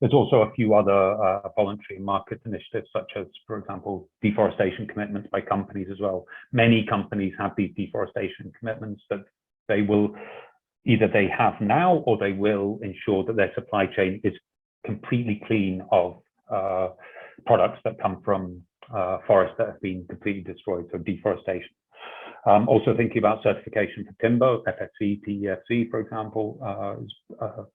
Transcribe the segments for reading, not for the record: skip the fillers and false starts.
There's also a few other voluntary market initiatives, such as, for example, deforestation commitments by companies as well. Many companies have these deforestation commitments that they will either they have now, or they will ensure that their supply chain is completely clean of products that come from forests that have been completely destroyed, so deforestation. Also thinking about certification for timber, FSC, PEFC, for example,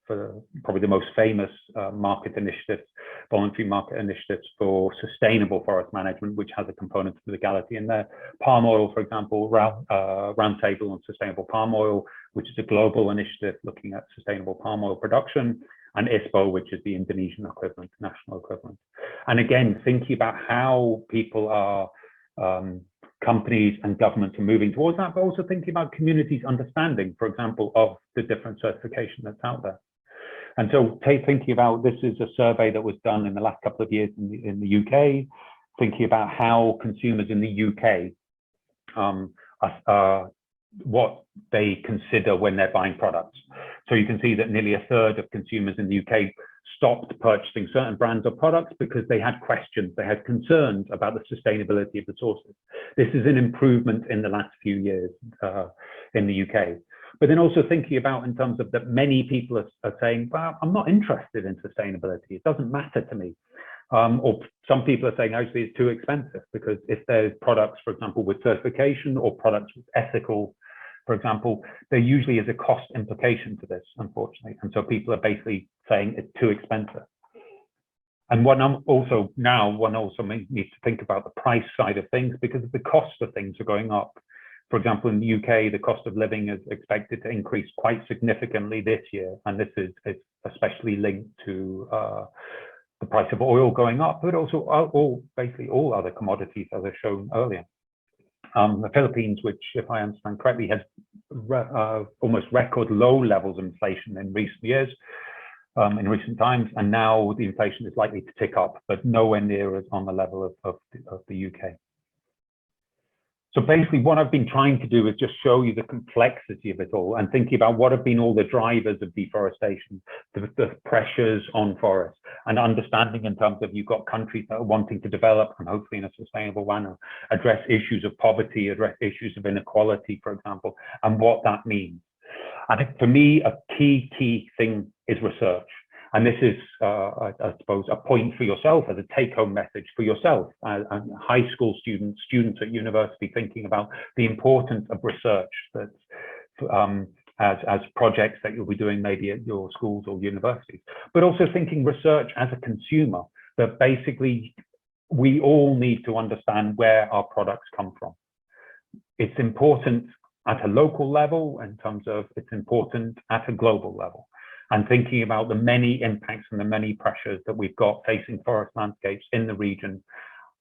for probably the most famous market initiatives, voluntary market initiatives for sustainable forest management, which has a component of legality in there. Palm oil, for example, Roundtable on Sustainable Palm Oil, which is a global initiative looking at sustainable palm oil production, and ISPO, which is the Indonesian equivalent, national equivalent. And again, thinking about how people are companies and governments are moving towards that, but also thinking about communities' understanding, for example, of the different certification that's out there. And so thinking about, this is a survey that was done in the last couple of years in the UK, thinking about how consumers in the UK, what they consider when they're buying products. So you can see that nearly a third of consumers in the UK stopped purchasing certain brands or products because they had questions, they had concerns about the sustainability of the sources. This is an improvement in the last few years in the UK. But then also thinking about in terms of that many people are saying, well, I'm not interested in sustainability, it doesn't matter to me. Or some people are saying, actually, it's too expensive, because if there's products, for example, with certification or products with ethical, for example, there usually is a cost implication to this, unfortunately. And so people are basically saying it's too expensive. And one also needs to think about the price side of things, because the cost of things are going up. For example, in the UK, the cost of living is expected to increase quite significantly this year. And this is especially linked to the price of oil going up, but also basically all other commodities, as I've shown earlier. The Philippines, which, if I understand correctly, has almost record low levels of inflation in recent years, in recent times, and now the inflation is likely to tick up, but nowhere near as on the level of the UK. So basically what I've been trying to do is just show you the complexity of it all, and thinking about what have been all the drivers of deforestation, the pressures on forests, and understanding in terms of, you've got countries that are wanting to develop, and hopefully in a sustainable manner, address issues of poverty, address issues of inequality, for example, and what that means. And for me, a key thing is research. And this is, I suppose, a point for yourself as a take-home message for yourself, and high school students at university, thinking about the importance of research, that as projects that you'll be doing maybe at your schools or universities, but also thinking research as a consumer, that basically we all need to understand where our products come from. It's important at a local level in terms of, it's important at a global level. And thinking about the many impacts and the many pressures that we've got facing forest landscapes in the region.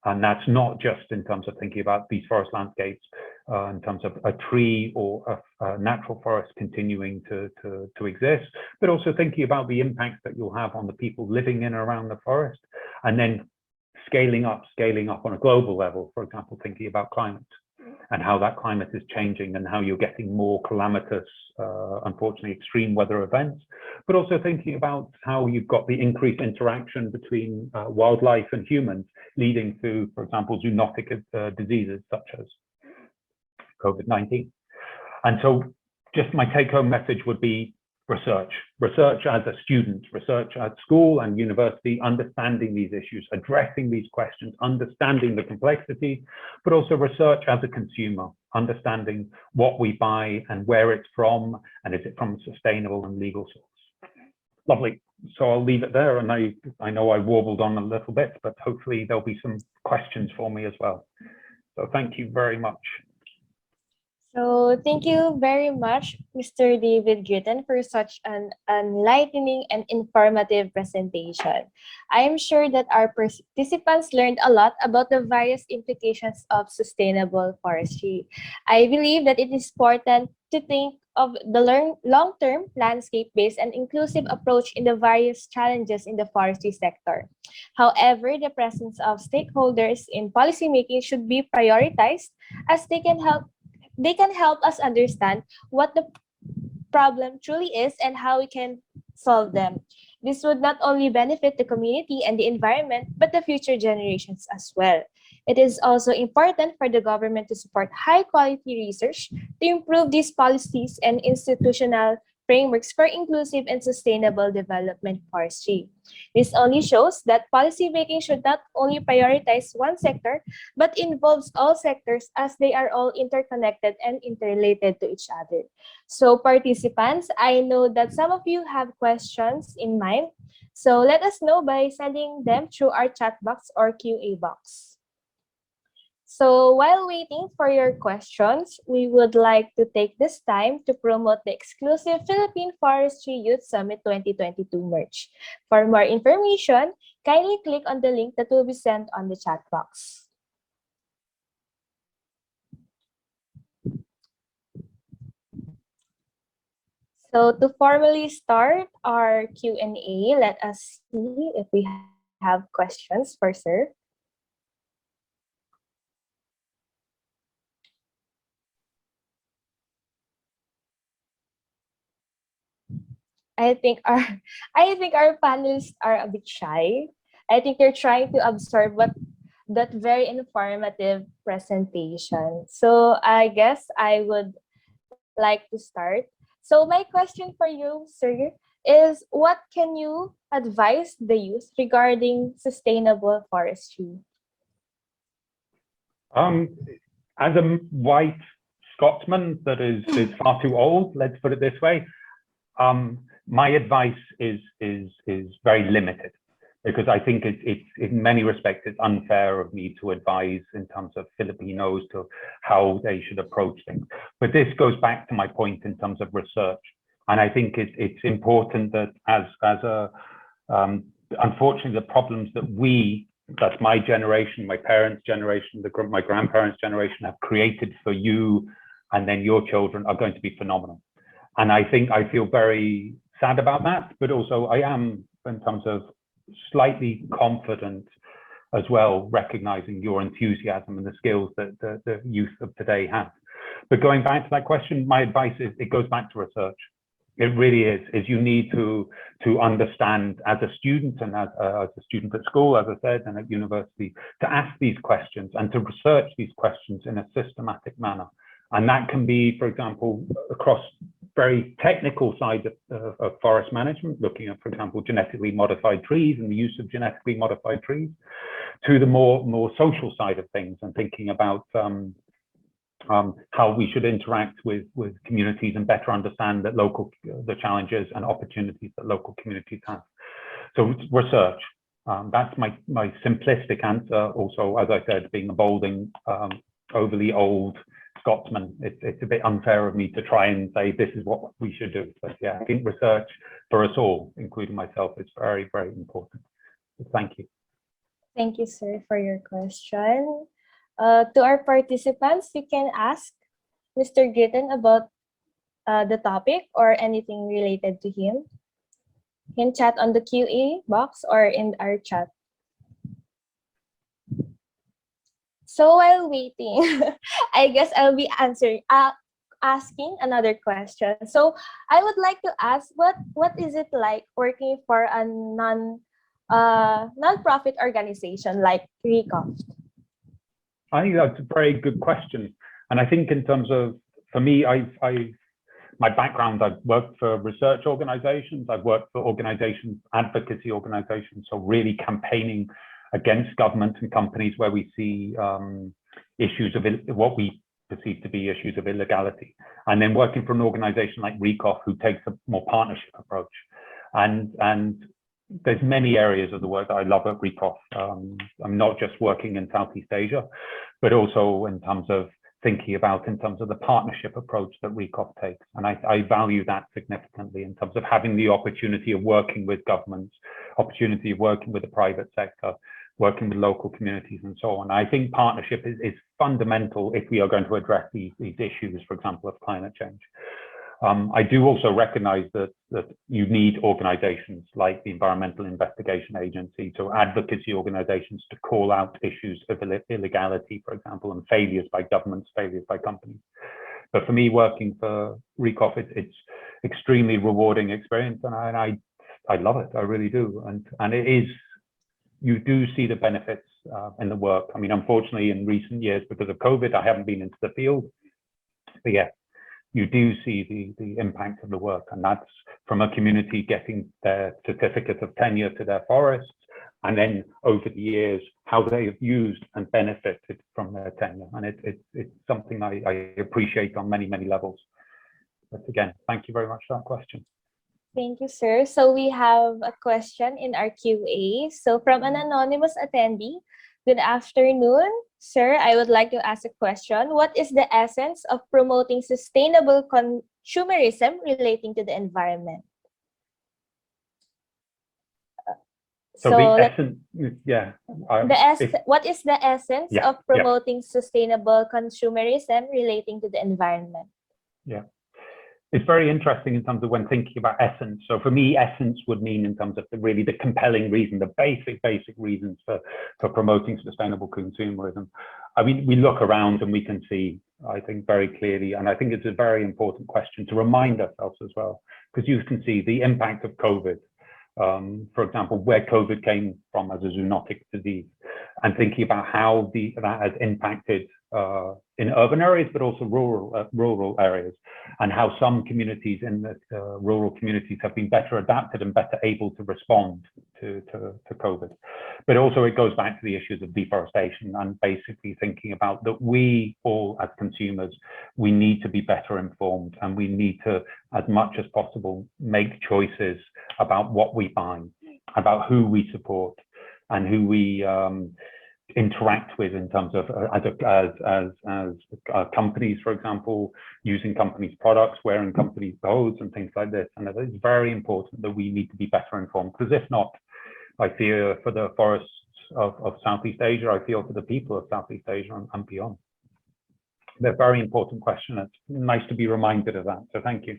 And that's not just in terms of thinking about these forest landscapes, in terms of a tree or a natural forest continuing to exist, but also thinking about the impacts that you'll have on the people living in and around the forest, and then scaling up on a global level, for example, thinking about climate and how that climate is changing, and how you're getting more calamitous, unfortunately, extreme weather events, but also thinking about how you've got the increased interaction between wildlife and humans, leading to, for example, zoonotic diseases such as COVID-19. And so just my take-home message would be research as a student, research at school and university, understanding these issues, addressing these questions, understanding the complexity, but also research as a consumer, understanding what we buy and where it's from, and is it from a sustainable and legal source. Lovely. So I'll leave it there, and I know I warbled on a little bit, but hopefully there'll be some questions for me as well. So thank you very much. So thank you very much, Mr. David Gritton, for such an enlightening and informative presentation. I am sure that our participants learned a lot about the various implications of sustainable forestry. I believe that it is important to think of the long-term, landscape-based and inclusive approach in the various challenges in the forestry sector. However, the presence of stakeholders in policymaking should be prioritized, as they can help us understand what the problem truly is and how we can solve them. This would not only benefit the community and the environment, but the future generations as well. It is also important for the government to support high quality research to improve these policies and institutional frameworks for inclusive and sustainable development forestry. This only shows that policymaking should not only prioritize one sector, but involves all sectors as they are all interconnected and interrelated to each other. So participants, I know that some of you have questions in mind. So let us know by sending them through our chat box or QA box. So while waiting for your questions, we would like to take this time to promote the exclusive Philippine Forestry Youth Summit 2022 merch. For more information, kindly click on the link that will be sent on the chat box. So to formally start our Q&A, let us see if we have questions for Sir. I think our I think our panelists are a bit shy. I think they're trying to absorb what that very informative presentation. So I guess I would like to start. So my question for you, sir, is what can you advise the youth regarding sustainable forestry? As a white Scotsman that is far too old, let's put it this way, my advice is very limited, because I think it's in many respects it's unfair of me to advise in terms of Filipinos to how they should approach things. But this goes back to my point in terms of research, and I think it's important that as a unfortunately the problems that's my generation, my parents' generation, my grandparents' generation have created for you and then your children are going to be phenomenal. And I think I feel very sad about that, but also I am, in terms of slightly confident as well, recognizing your enthusiasm and the skills that the youth of today have. But going back to that question, my advice is it goes back to research. It really is you need to understand as a student and as a student at school, as I said, and at university, to ask these questions and to research these questions in a systematic manner. And that can be, for example, across very technical side of forest management, looking at, for example, genetically modified trees and the use of genetically modified trees, to the more social side of things and thinking about how we should interact with communities and better understand that the challenges and opportunities that local communities have. So research, that's my simplistic answer. Also, as I said, being a balding, overly old Scotsman, it's a bit unfair of me to try and say this is what we should do. But yeah, I think research for us all, including myself, is very, very important. So thank you. Thank you, sir, for your question. To our participants, you can ask Mr. Gitten about the topic or anything related to him. You can chat on the QA box or in our chat. So while waiting, I guess I'll be asking another question. So I would like to ask, what is it like working for a non-profit organization like RECOF? I think that's a very good question. And I think in terms of, for me, my background, I've worked for research organizations, I've worked for organizations, advocacy organizations, so really campaigning against government and companies where we see issues of what we perceive to be issues of illegality. And then working for an organization like RECOF, who takes a more partnership approach. And there's many areas of the work that I love at RECOF. I'm not just working in Southeast Asia, but also in terms of thinking about in terms of the partnership approach that RECOF takes. And I value that significantly in terms of having the opportunity of working with governments, opportunity of working with the private sector, working with local communities and so on. I think partnership is fundamental if we are going to address these issues, for example, of climate change. I do also recognize that you need organizations like the Environmental Investigation Agency, so advocacy organizations, to call out issues of illegality, for example, and failures by governments, failures by companies. But for me, working for RECOF, it's extremely rewarding experience, and I I love it. I really do. And it is, you do see the benefits in the work. I mean, unfortunately, in recent years, because of COVID, I haven't been into the field. But yeah, you do see the impact of the work. And that's from a community getting their certificate of tenure to their forests. And then over the years, how they have used and benefited from their tenure. And it's something I appreciate on many, many levels. But again, thank you very much for that question. Thank you, sir. So we have a question in our QA. So from an anonymous attendee, good afternoon, sir. I would like to ask a question. What is the essence of promoting sustainable consumerism relating to the environment? So the essence, yeah. What is the essence Yeah, of promoting sustainable consumerism relating to the environment? Yeah. It's very interesting in terms of when thinking about essence. So for me, essence would mean in terms of really the compelling reason, the basic reasons for promoting sustainable consumerism. I mean, we look around and we can see, I think, very clearly, and I think it's a very important question to remind ourselves as well, because you can see the impact of COVID. For example, where COVID came from as a zoonotic disease, and thinking about how that has impacted in urban areas, but also rural areas, and how some communities in the rural communities have been better adapted and better able to respond to COVID. But also it goes back to the issues of deforestation and basically thinking about that we all as consumers, we need to be better informed, and we need to, as much as possible, make choices about what we buy, about who we support, and who we interact with in terms of as companies, for example, using companies' products, wearing companies' clothes, and things like this. And it's very important that we need to be better informed, because if not, I fear for the forests of Southeast Asia, I feel for the people of Southeast Asia and beyond. They're very important question. It's nice to be reminded of that. So thank you.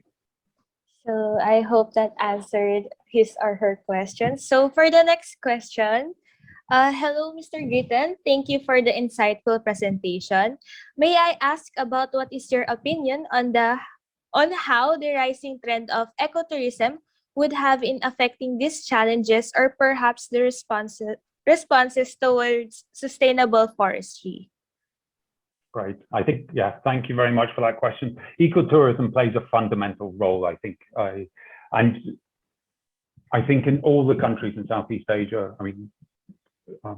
So I hope that answered his or her question. So for the next question, hello, Mr. Gritton. Thank you for the insightful presentation. May I ask about what is your opinion on how the rising trend of ecotourism would have in affecting these challenges, or perhaps the responses towards sustainable forestry? Great. I think, yeah, thank you very much for that question. Ecotourism plays a fundamental role, I think. And I think in all the countries in Southeast Asia, I mean,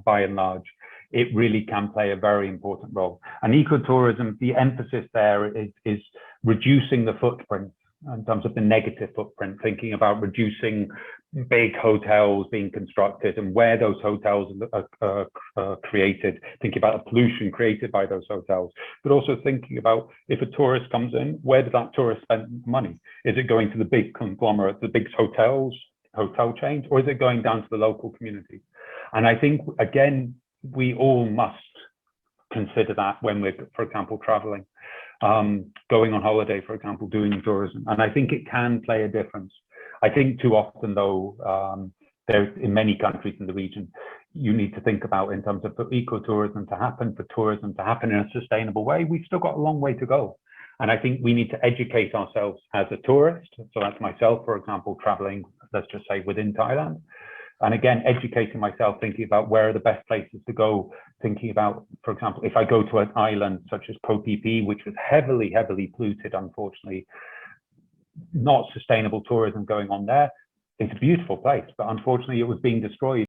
by and large, it really can play a very important role. And ecotourism, the emphasis there is reducing the footprint in terms of the negative footprint, thinking about reducing big hotels being constructed and where those hotels are created, thinking about the pollution created by those hotels, but also thinking about if a tourist comes in, where does that tourist spend money? Is it going to the big conglomerates, the big hotels, hotel chains, or is it going down to the local community? And I think, again, we all must consider that when we're, for example, traveling, going on holiday, for example, doing tourism. And I think it can play a difference. I think too often, though, there's in many countries in the region, you need to think about in terms of for ecotourism to happen, for tourism to happen in a sustainable way, we've still got a long way to go. And I think we need to educate ourselves as a tourist. So that's myself, for example, traveling, let's just say within Thailand. And again, educating myself, thinking about where are the best places to go, thinking about, for example, if I go to an island such as Koh Phi Phi, which was heavily polluted, unfortunately, not sustainable tourism going on there. It's a beautiful place, but unfortunately it was being destroyed